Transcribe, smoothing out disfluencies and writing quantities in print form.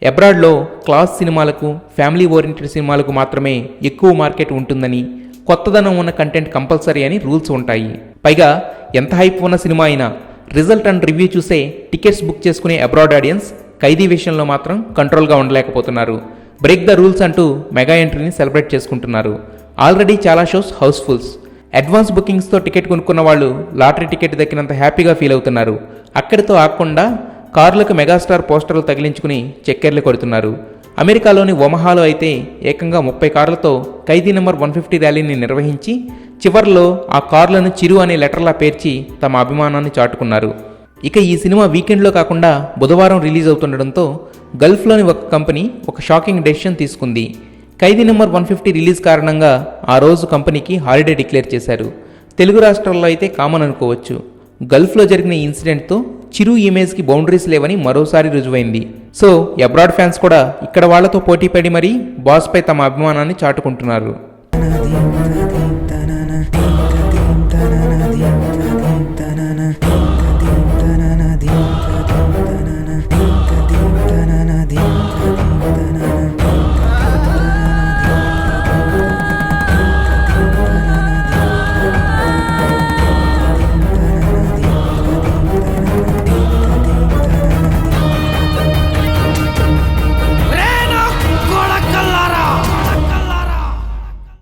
అబ్రాడ్లో class సినిమాలకు, family oriented సినిమాలకు మాత్రమే ఎక్కువ మార్కెట్ ఉంటుందని, కొత్తదనం ఉన్న కంటెంట్ కంపల్సరీ అని రూల్స్ ఉంటాయి. పైగా ఎంత హైప్ ఉన్న సినిమా అయినా రిజల్ట్ అండ్ రివ్యూ చూసే టికెట్స్ బుక్ చేసుకునే అబ్రాడ్ ఆడియన్స్ ఖైదీ విషయంలో మాత్రం కంట్రోల్గా ఉండలేకపోతున్నారు. బ్రేక్ ద రూల్స్ అంటూ మెగా ఎంట్రీని సెలబ్రేట్ చేసుకుంటున్నారు. ఆల్రెడీ చాలా షోస్ హౌస్ఫుల్స్. అడ్వాన్స్ బుకింగ్స్తో టికెట్ కొనుక్కున్న వాళ్ళు లాటరీ టికెట్ దక్కినంత హ్యాపీగా ఫీల్ అవుతున్నారు. అక్కడితో ఆగకుండా కార్లకు మెగాస్టార్ పోస్టర్లు తగిలించుకుని చక్కెర్లు కొడుతున్నారు. అమెరికాలోని ఒమహాలో అయితే ఏకంగా 30 కార్లతో ఖైదీ నెంబర్ 150 ర్యాలీని నిర్వహించి చివర్లో ఆ కార్లను చిరు అనే లెటర్లా పేర్చి తమ అభిమానాన్ని చాటుకున్నారు. ఇక ఈ సినిమా వీకెండ్లో కాకుండా బుధవారం రిలీజ్ అవుతుండడంతో గల్ఫ్లోని ఒక కంపెనీ ఒక షాకింగ్ డెసిషన్ తీసుకుంది. ఖైదీ నెంబర్ 150 రిలీజ్ కారణంగా ఆ రోజు కంపెనీకి హాలిడే డిక్లేర్ చేశారు. తెలుగు రాష్ట్రాల్లో అయితే కామన్ అనుకోవచ్చు. గల్ఫ్లో జరిగిన ఈ ఇన్సిడెంట్తో చిరు ఇమేజ్కి బౌండరీస్ లేవని మరోసారి రుజువైంది. సో అబ్రాడ్ ఫ్యాన్స్ కూడా ఇక్కడ వాళ్లతో పోటీపడి మరీ బాస్పై తమ అభిమానాన్ని చాటుకుంటున్నారు.